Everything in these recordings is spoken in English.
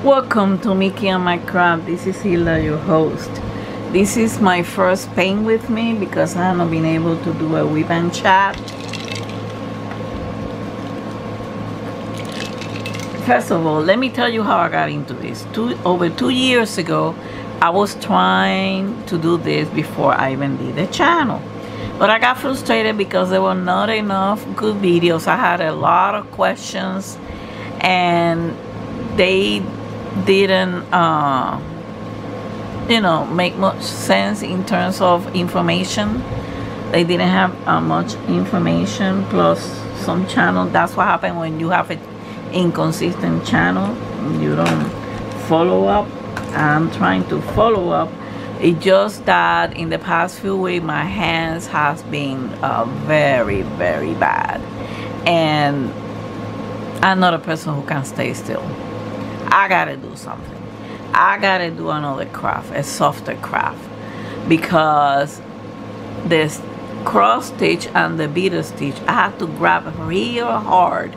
Welcome to Mickey and my craft. This is Hilda, your host. This is my first paint with me because I have not been able to do a whip and chat. First of all, let me tell you how I got into this. Over 2 years ago, I was trying to do this before I even did the channel. But I got frustrated because there were not enough good videos. I had a lot of questions and they didn't make much sense in terms of information. They didn't have much information, plus some channel. That's what happened when you have an inconsistent channel. You don't follow up. I'm trying to follow up. It's just that in the past few weeks my hands has been very bad, and I'm not a person who can stay still. I gotta do something. I gotta do another craft, a softer craft, because this cross stitch and the beaded stitch, I have to grab real hard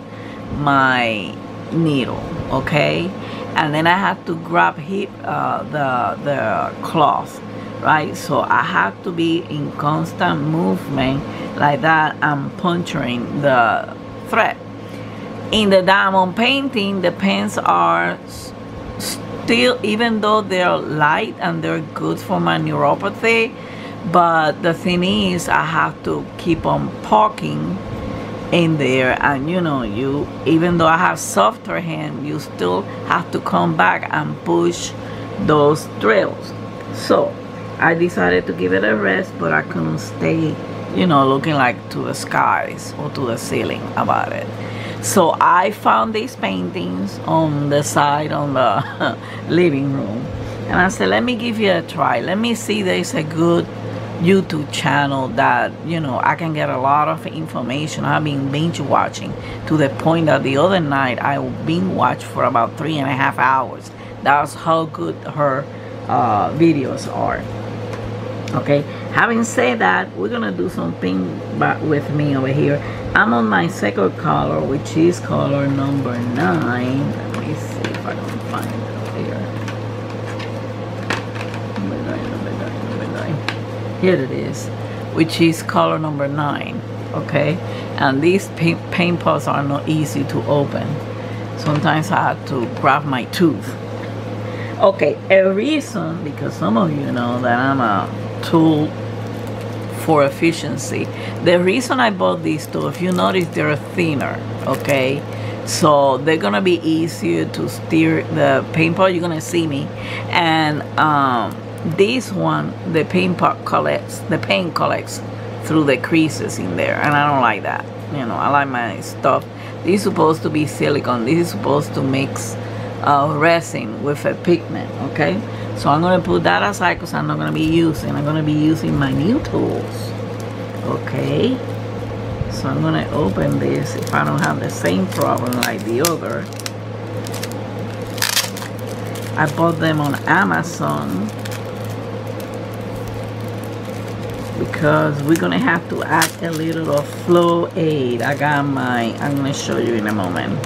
my needle, okay, and then I have to grab the cloth, right? So I have to be in constant movement like that and puncturing the thread. In the diamond painting, the pens are still, even though they're light and they're good for my neuropathy, but the thing is I have to keep on poking in there, and even though I have softer hand, you still have to come back and push those drills. So I decided to give it a rest, but I couldn't stay looking like to the skies or to the ceiling about it. So I found these paintings on the side on the living room, and I said, let me give you a try. Let me see there's a good YouTube channel that I can get a lot of information. I've been binge watching to the point that the other night I binge watched for about 3.5 hours. That's how good her videos are. Okay, having said that, we're gonna do something with me over here. I'm on my second color, which is color number 9. Let me see if I can find it over here. Number 9. Here it is, which is color number 9. Okay, and these paint pots are not easy to open. Sometimes I have to grab my tooth. Okay, a reason, because some of you know that I'm a tool for efficiency. The reason I bought these two, if you notice, they're thinner, okay, so they're gonna be easier to steer the paint pot. You're gonna see me, and this one, the paint collects through the creases in there, and I don't like that. I like my stuff. This is supposed to be silicone. This is supposed to mix resin with a pigment, okay? So I'm going to put that aside because I'm not going to be using. I'm going to be using my new tools. Okay. So I'm going to open this if I don't have the same problem like the other. I bought them on Amazon because we're going to have to add a little of flow aid. I'm going to show you in a moment.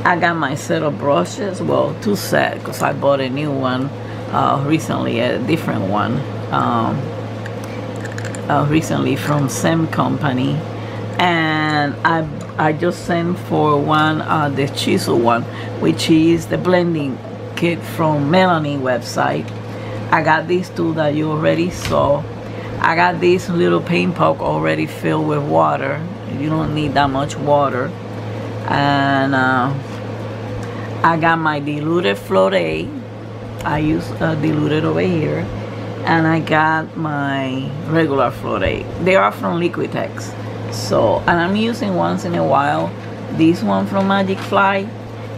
I got my set of brushes, well, 2 sets, because I bought a new one recently, a different one, recently from same company, and I just sent for one, the chisel one, which is the blending kit from Melanie website. I got these two that you already saw. I got this little paint pot already filled with water. You don't need that much water. And I got my diluted float-aid. I use diluted over here, and I got my regular float-aid. They are from Liquitex. So, and I'm using once in a while this one from Magic Fly.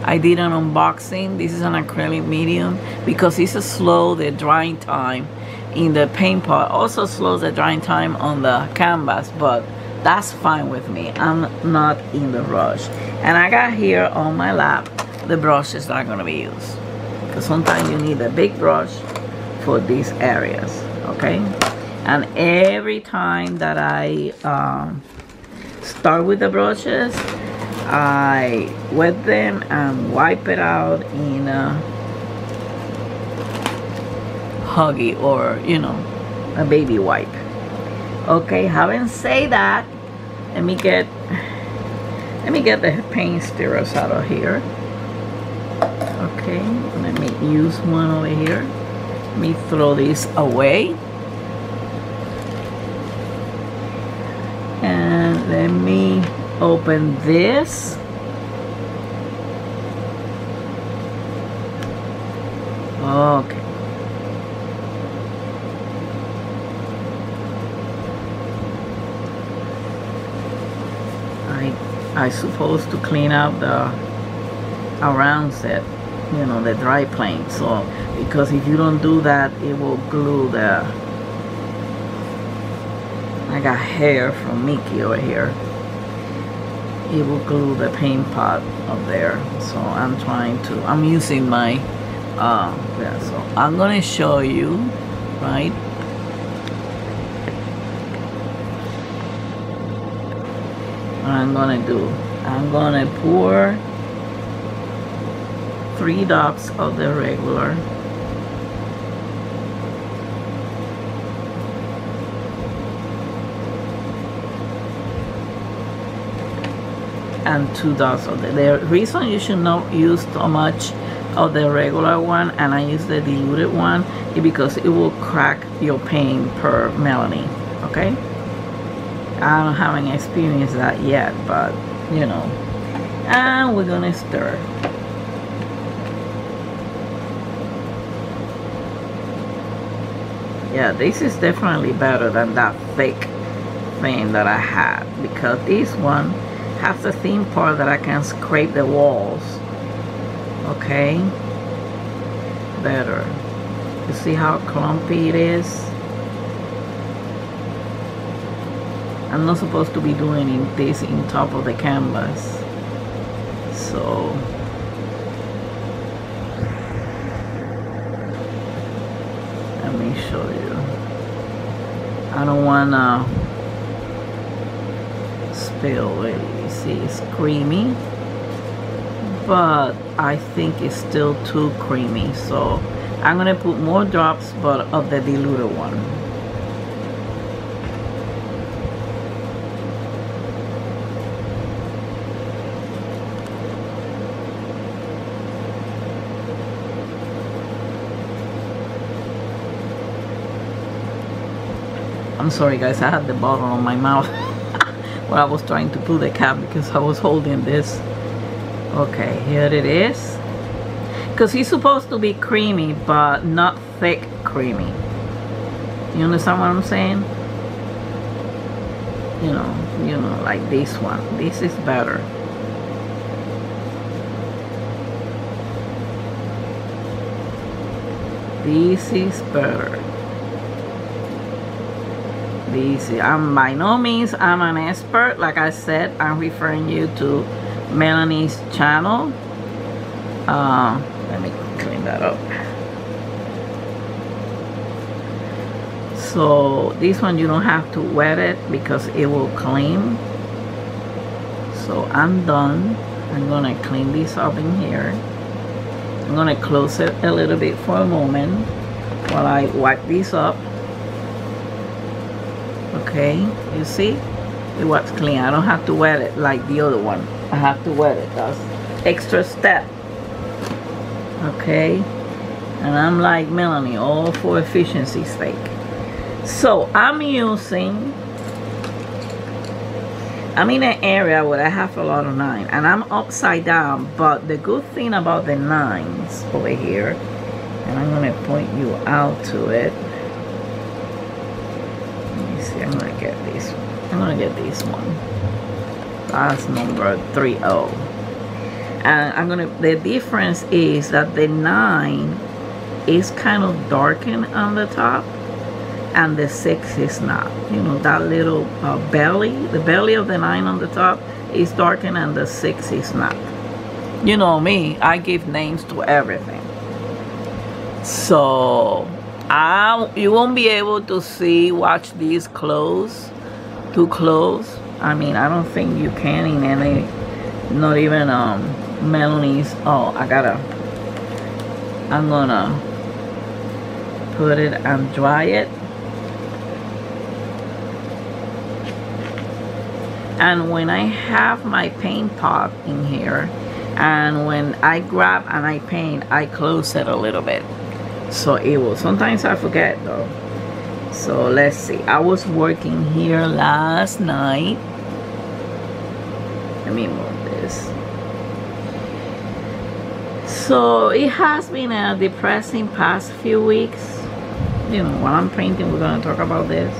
I did an unboxing. This is an acrylic medium because it's slow the drying time in the paint pot. Also slows the drying time on the canvas, but that's fine with me. I'm not in the rush. And I got here on my lap the brushes that are going to be used, because sometimes you need a big brush for these areas, okay? And every time that I start with the brushes, I wet them and wipe it out in a Huggy or, you know, a baby wipe. Okay, having said that, let me get the paint stirrers out of here. Okay, let me use one over here. Let me throw this away. And let me open this. Okay. I supposed to clean up the around set, you know, the dry plane. So because if you don't do that, it will glue the. I got hair from Mickey over here. It will glue the paint pot up there. So I'm using my yeah, so I'm gonna show you, right? What I'm gonna pour 3 drops of the regular, and 2 drops of the reason you should not use so much of the regular one and I use the diluted one is because it will crack your paint per Melanie. Okay, I don't have any experience that yet, but you know. And we're gonna stir. Yeah, this is definitely better than that thick thing that I had, because this one has a thin part that I can scrape the walls. Okay, better. You see how clumpy it is? I'm not supposed to be doing this in top of the canvas. So let me show you. I don't wanna spill it. You see, it's creamy, but I think it's still too creamy. So I'm gonna put more drops, but of the diluted one. I'm sorry guys, I had the bottle on my mouth while I was trying to pull the cap because I was holding this. Okay, here it is. Because he's supposed to be creamy, but not thick creamy. You understand what I'm saying? You know, like this one. This is better. This is better. I'm by no means I'm an expert. Like I said, I'm referring you to Melanie's channel. Let me clean that up. So this one you don't have to wet it because it will clean. So I'm done. I'm gonna clean this up in here. I'm gonna close it a little bit for a moment while I wipe this up. Okay, you see, it was clean. I don't have to wet it like the other one. I have to wet it. That's extra step. Okay, and I'm like Melanie, all for efficiency's sake. So I'm in an area where I have a lot of 9 and I'm upside down, but the good thing about the 9s over here, and I'm gonna point you out to it. I'm gonna get this. I'm gonna get this one. That's number 30. And the difference is that the 9 is kind of darkened on the top, and the 6 is not. You know, that little belly, the belly of the 9 on the top is darkened, and the 6 is not. You know me, I give names to everything. So you won't be able to watch these too close, I mean, I don't think you can in any, not even Melanie's. Oh, I'm gonna put it and dry it. And when I have my paint pot in here, and when I grab and I paint, I close it a little bit, so it will, sometimes I forget though. So let's see, I was working here last night. Let me move this. So it has been a depressing past few weeks. You know, while I'm painting, we're gonna talk about this.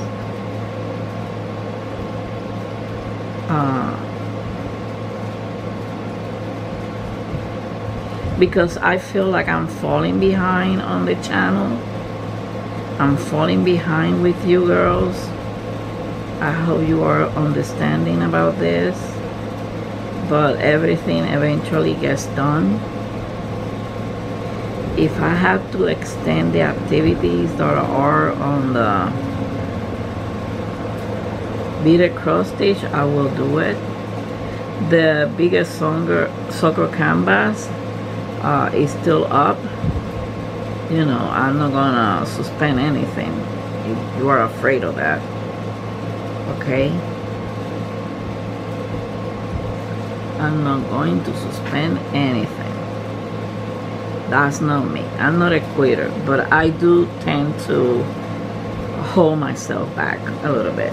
Because I feel like I'm falling behind on the channel. I'm falling behind with you girls. I hope you are understanding about this. But everything eventually gets done. If I have to extend the activities that are on the Beaded cross stitch, I will do it. The biggest soccer canvas is still up. You know, I'm not gonna suspend anything if you are afraid of that. Okay, I'm not going to suspend anything. That's not me. I'm not a quitter, but I do tend to hold myself back a little bit.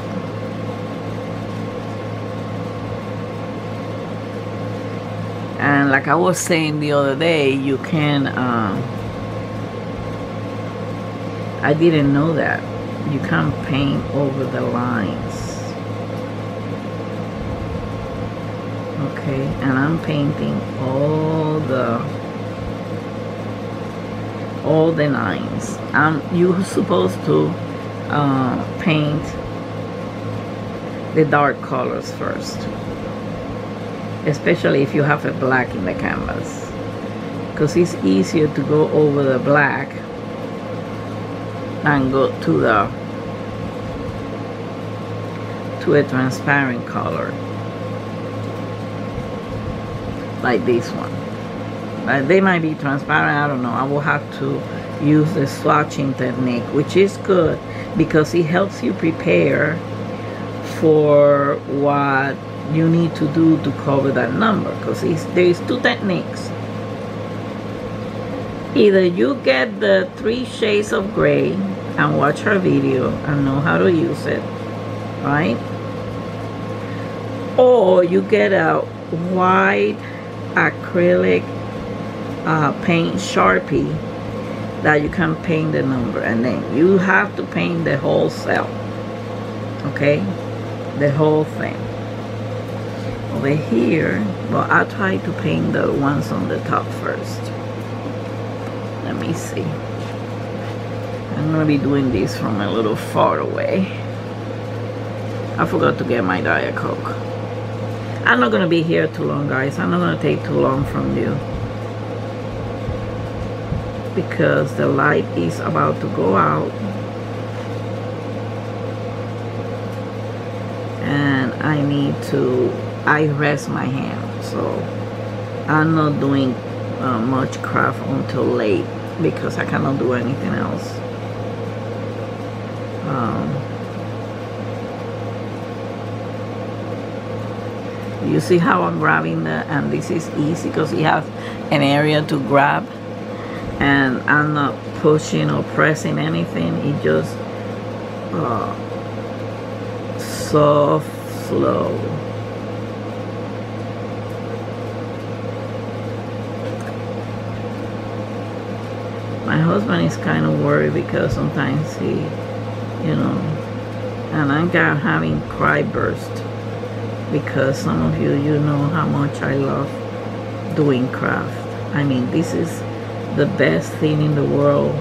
And like I was saying the other day, you can, I didn't know that. You can paint over the lines. Okay, and I'm painting all the lines. You're supposed to paint the dark colors first. Especially if you have a black in the canvas, because it's easier to go over the black and go to a transparent color like this one. They might be transparent, I don't know. I will have to use the swatching technique, which is good because it helps you prepare for what you need to do to cover that number, because there's two techniques. Either you get the 3 shades of gray and watch her video and know how to use it, right? Or you get a white acrylic paint Sharpie that you can paint the number, and then you have to paint the whole cell. Okay, the whole thing. Over here, well, I'll try to paint the ones on the top first. Let me see. I'm gonna be doing this from a little far away. I forgot to get my Diet Coke. I'm not gonna be here too long, guys. I'm not gonna take too long from you, because the light is about to go out. And I rest my hand, so I'm not doing much craft until late because I cannot do anything else. You see how I'm grabbing and this is easy because it has an area to grab, and I'm not pushing or pressing anything. It just soft, slow. My husband is kind of worried because sometimes he, you know, and I'm having cry burst because some of you know how much I love doing craft. I mean, this is the best thing in the world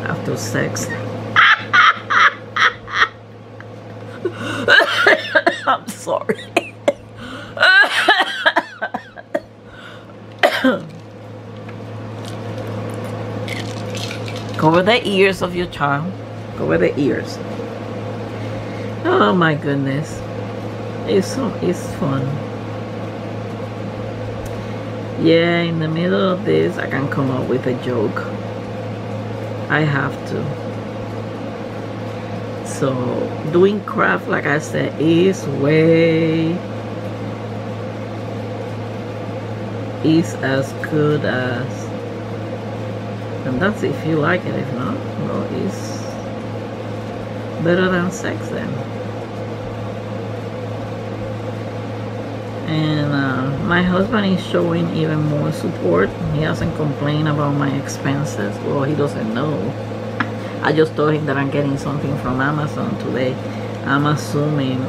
after sex. I'm sorry. Cover the ears of your child. Cover the ears. Oh my goodness. It's fun. Yeah, in the middle of this I can come up with a joke. I have to. So doing craft, like I said, is as good as, and that's if you like it. If not, well, it's better than sex then. And my husband is showing even more support. He hasn't complained about my expenses. Well, he doesn't know. I just told him that I'm getting something from Amazon today. I'm assuming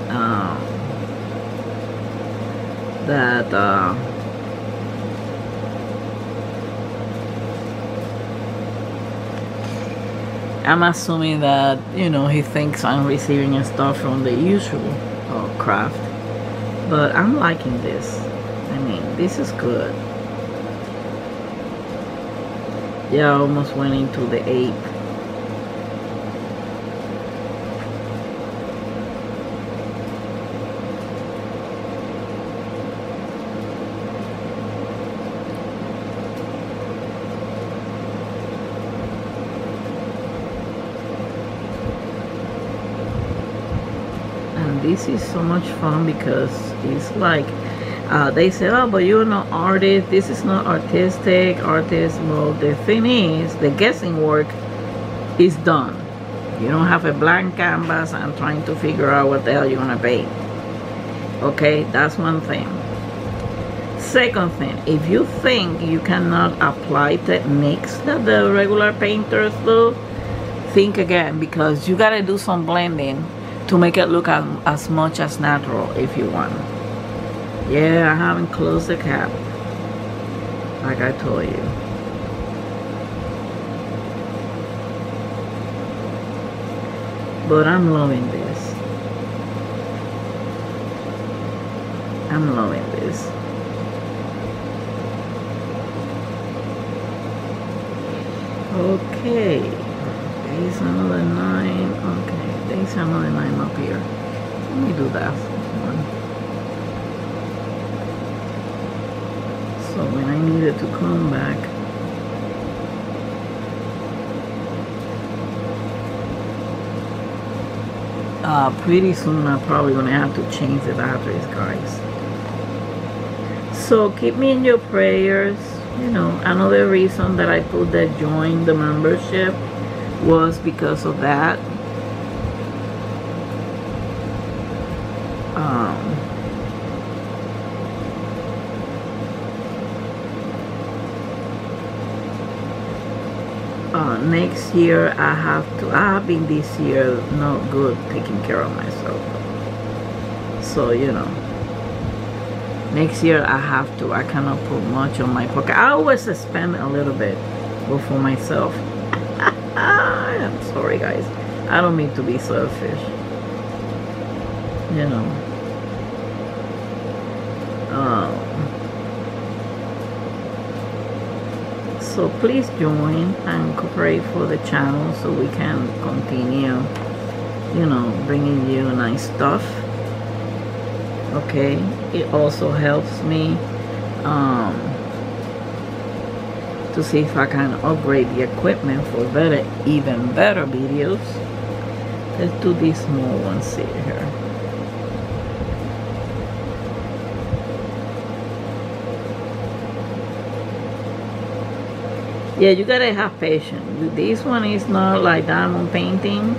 that you know, he thinks I'm receiving stuff from the usual craft. But I'm liking this. I mean, this is good. Yeah, I almost went into the 8th. This is so much fun because it's like they say, oh, but you're not artist, this is not artistic. Well, the thing is, the guessing work is done. You don't have a blank canvas and trying to figure out what the hell you're gonna paint. Okay, that's one thing. Second thing, if you think you cannot apply techniques that the regular painters do, think again, because you gotta do some blending to make it look as much as natural if you want. Yeah, I haven't closed the cap like I told you. But I'm loving this. I'm loving this. Okay, there's another 9. Okay. There's another 9 up here. Let me do that one. So when I needed to come back, pretty soon I'm probably gonna have to change the batteries, guys. So keep me in your prayers. You know, another reason that I put that join the membership was because of that. Next year I have been this year not good taking care of myself. So, you know, next year I cannot put much on my pocket. I always spend a little bit, but for myself. I'm sorry, guys. I don't mean to be selfish. You know. So please join and cooperate for the channel so we can continue, you know, bringing you nice stuff. Okay, it also helps me to see if I can upgrade the equipment for even better videos. Let's do these small ones here. Yeah, you gotta have patience. This one is not like diamond painting.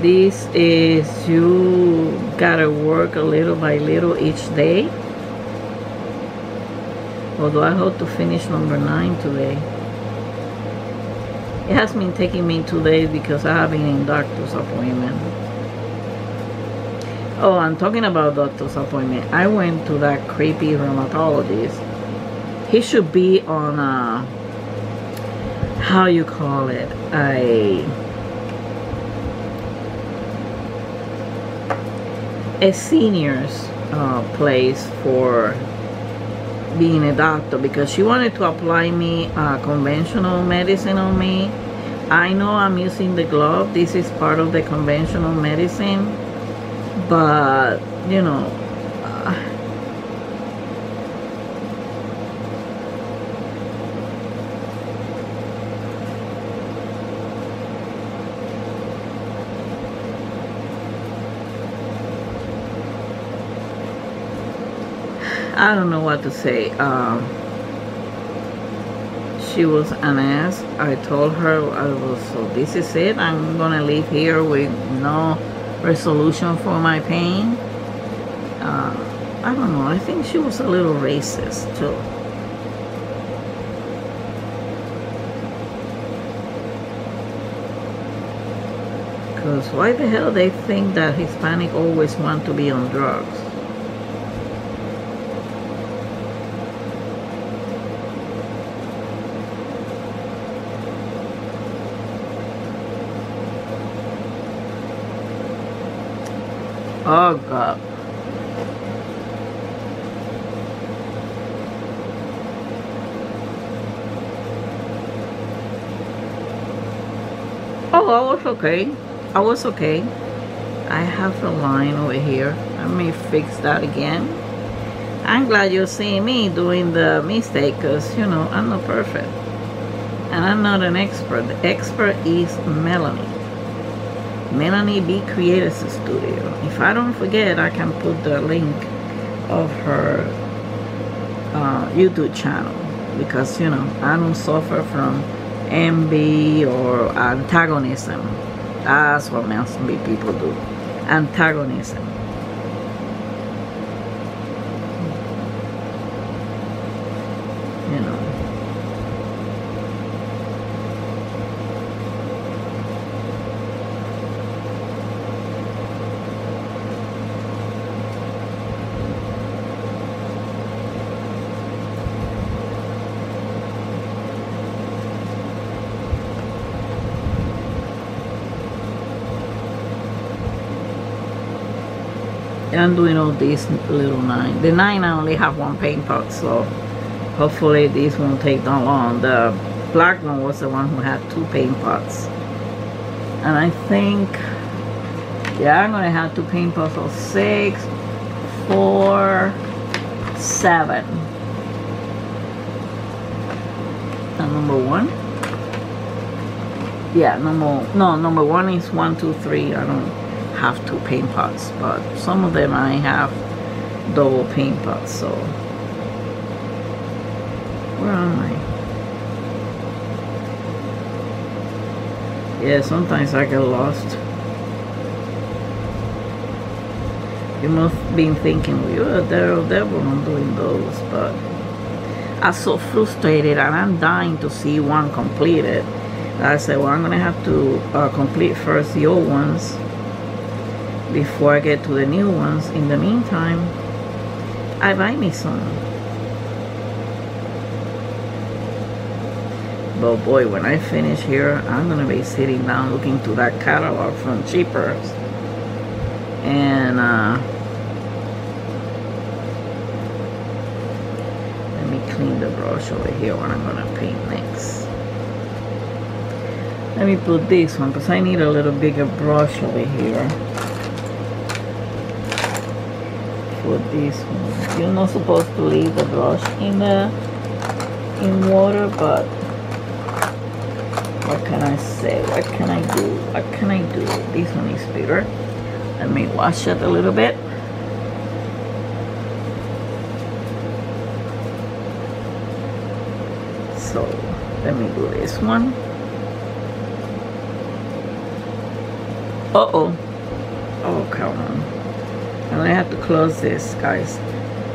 This is, you gotta work a little by little each day. Although I hope to finish number 9 today. It has been taking me 2 days because I have been in doctor's appointment. Oh, I'm talking about doctor's appointment. I went to that creepy rheumatologist. He should be on how you call it, a senior's place for being a doctor, because she wanted to apply me conventional medicine on me. I know I'm using the glove. This is part of the conventional medicine, but you know, I don't know what to say. She was an ass. I told her so this is it. I'm gonna leave here with no resolution for my pain. I don't know. I think she was a little racist too. Because why the hell they think that Hispanic always want to be on drugs? Oh God. Oh, I was okay. I was okay. I have a line over here. Let me fix that again. I'm glad you're seeing me doing the mistake, because, you know, I'm not perfect. And I'm not an expert. The expert is Melanie. Melanie B Creators Studio. If I don't forget, I can put the link of her YouTube channel, because, you know, I don't suffer from envy or antagonism. That's what most people do. Antagonism. You know. I'm doing all these little 9. The 9 I only have 1 paint pot, so hopefully this won't take that long. The black one was the one who had 2 paint pots, and I think, yeah, I'm gonna have 2 paint pots of 6, 4, 7. And number 1, yeah, number 1 is 1, 2, 3. I don't have 2 paint pots, but some of them I have double paint pots. So where am I? Yeah, sometimes I get lost. You must have been thinking, well, you're a devil on doing those, but I'm so frustrated and I'm dying to see one completed. I said, well, I'm gonna have to complete first the old ones before I get to the new ones. In the meantime, I buy me some. But boy, when I finish here, I'm gonna be sitting down looking to that catalog from Cheapers, and let me clean the brush over here when I'm gonna paint next. Let me put this one because I need a little bigger brush over here. For this one, you're not supposed to leave the brush in water, but what can I say? What can I do? What can I do? This one is bigger. Let me wash it a little bit. So let me do this one. Uh-oh. Oh, come on. And I have to close this, guys.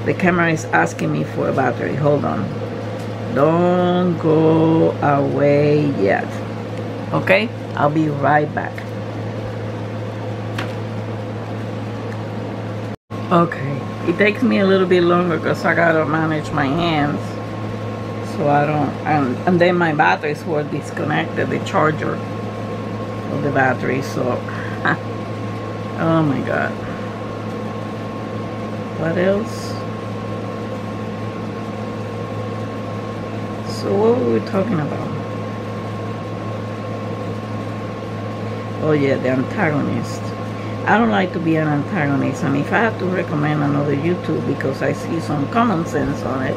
The camera is asking me for a battery. Hold on. Don't go away yet. Okay? I'll be right back. Okay. It takes me a little bit longer because I gotta manage my hands. So I don't, and then my batteries were disconnected, the charger of the battery, so oh my God. What else? So what were we talking about? Oh yeah, the antagonist. I don't like to be an antagonist, and if I have to recommend another YouTube because I see some common sense on it,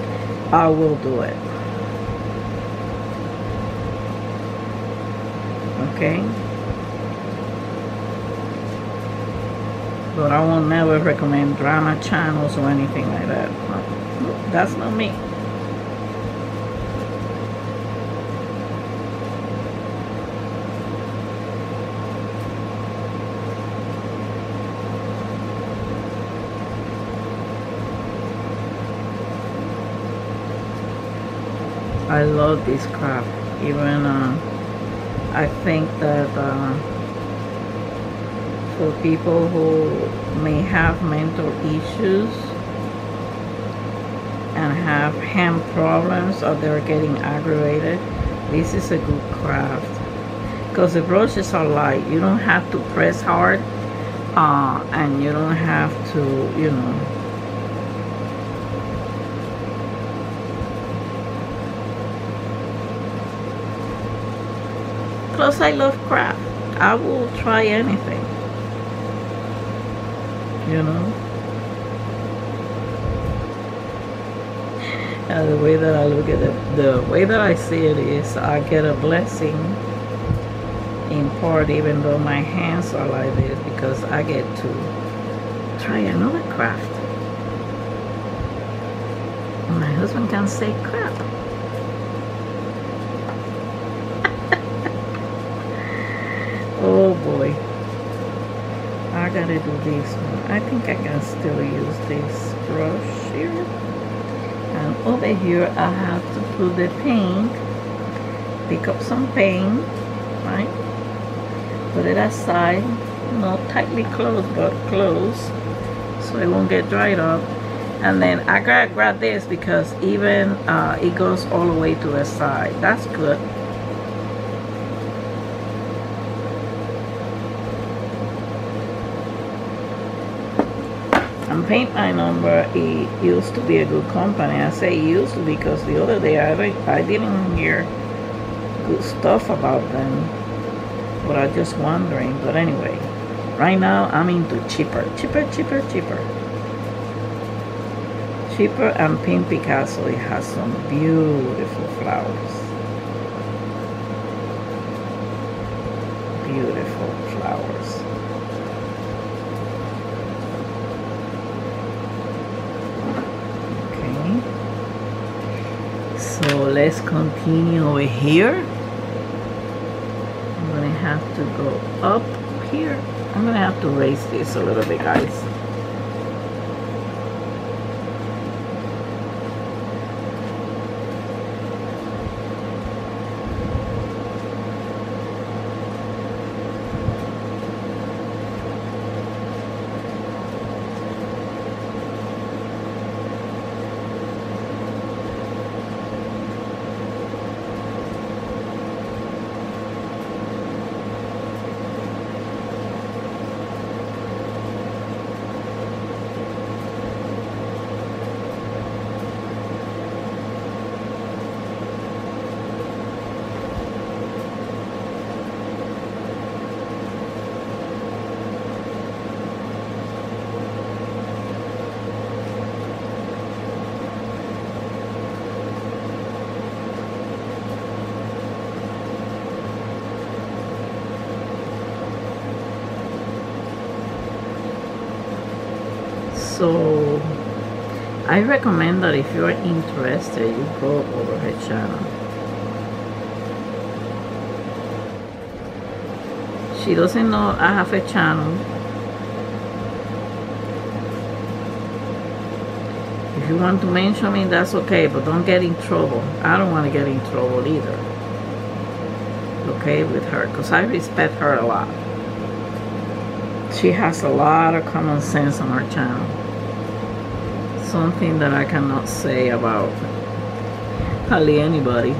I will do it. Okay? But I will never recommend drama channels or anything like that. No, that's not me. I love this craft. Even I think that for people who may have mental issues and have hand problems, or they're getting aggravated, this is a good craft because the brushes are light. You don't have to press hard, and you don't have to, you know, plus I love craft. I will try anything, you know. And the way that I look at it, the way that I see it is I get a blessing in part, even though my hands are like this, because I get to try another craft. My husband can say crap. Oh boy, I gotta do this one. I think I can still use this brush here. And over here I have to put the paint, pick up some paint, right? Put it aside, not tightly closed, but close, so it won't get dried up. And then I gotta grab this because even it goes all the way to the side. That's good. And Paint My Number, it used to be a good company. I say used to because the other day I didn't hear good stuff about them, but I'm just wondering. But anyway, right now I'm into cheaper, and Pink Picasso. It has some beautiful flowers, beautiful flowers. So let's continue over here. I'm gonna have to go up here. I'm gonna have to raise this a little bit, guys. So I recommend that if you're interested, you go over her channel. She doesn't know I have a channel. If you want to mention me, that's okay, but don't get in trouble. I don't want to get in trouble either, okay, with her, because I respect her a lot. She has a lot of common sense on her channel. Something that I cannot say about hardly anybody.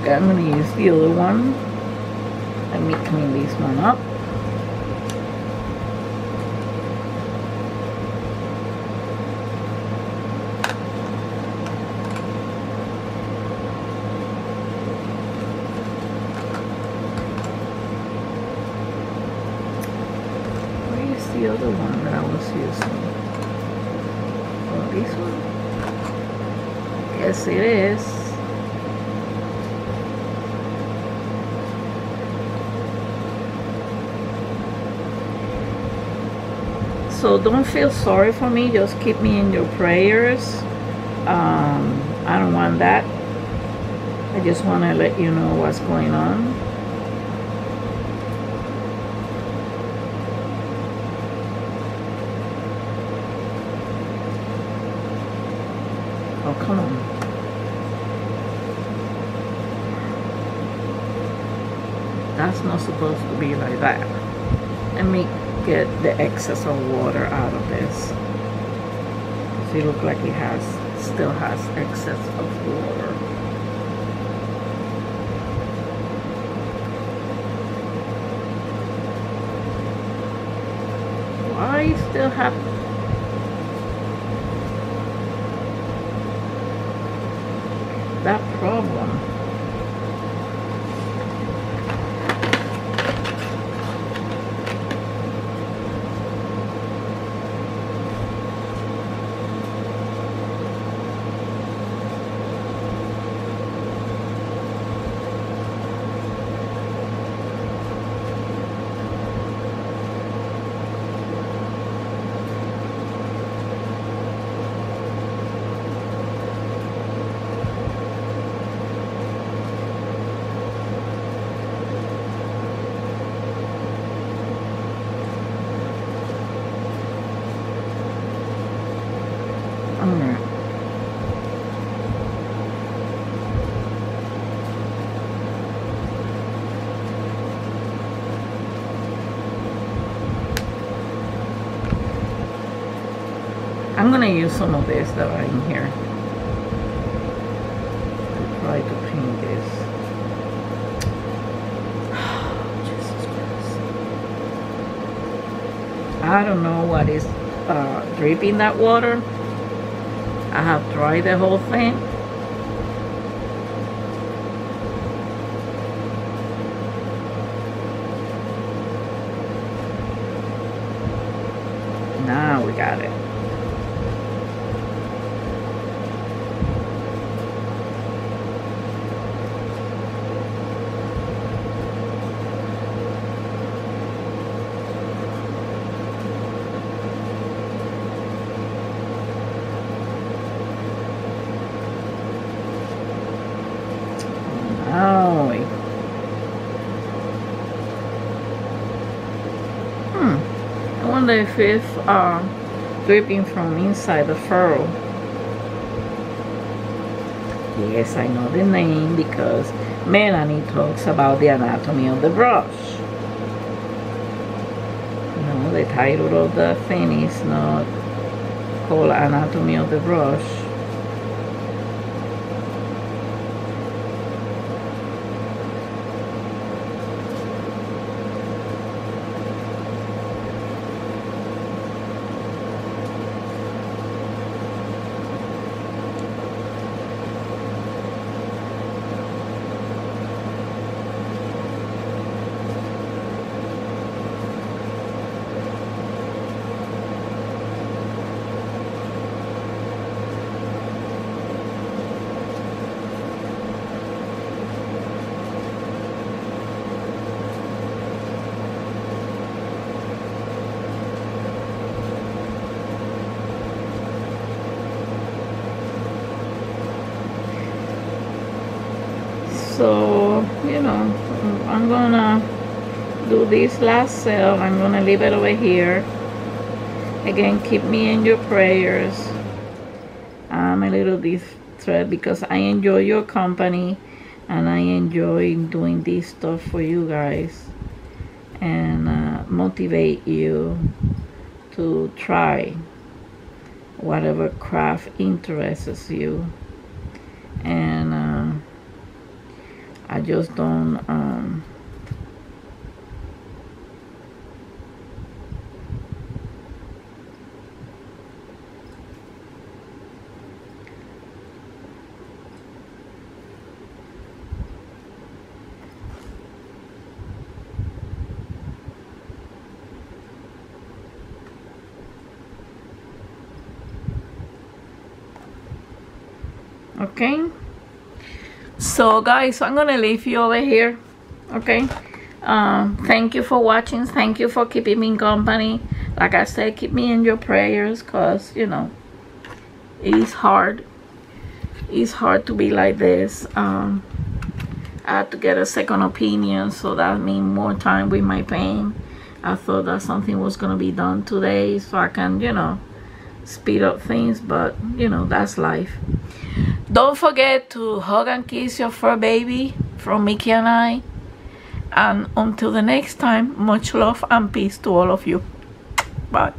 Okay, I'm gonna use the other one. Let me clean this one up. Where is the other one that I was using? Oh, this one? Yes, it is. So don't feel sorry for me, just keep me in your prayers. I don't want that. I just want to let you know what's going on. Oh, come on. That's not supposed to be like that. Let me get the excess of water out of this. It looks like it still has excess of water. Why you still have that problem? I'm gonna use some of this that are in here to try to paint this. Jesus Christ. I don't know what is dripping that water. I have tried the whole thing. Now we got it. I wonder if it's dripping from inside the furrow. Yes, I know the name because Melanie talks about the anatomy of the brush. No, the title of the thing is not called Anatomy of the Brush. So, you know, I'm gonna do this last cell. I'm gonna leave it over here. Again, keep me in your prayers. I'm a little distressed because I enjoy your company and I enjoy doing this stuff for you guys and motivate you to try whatever craft interests you. And I just don't okay. So guys, I'm gonna leave you over here. Okay, thank you for watching. Thank you for keeping me company. Like I said, keep me in your prayers, because you know it's hard. It's hard to be like this. I had to get a second opinion, so that means more time with my pain. I thought that something was gonna be done today, so I can, you know, speed up things, but you know, that's life. Don't forget to hug and kiss your fur baby from Mickey and I. And until the next time, much love and peace to all of you. Bye.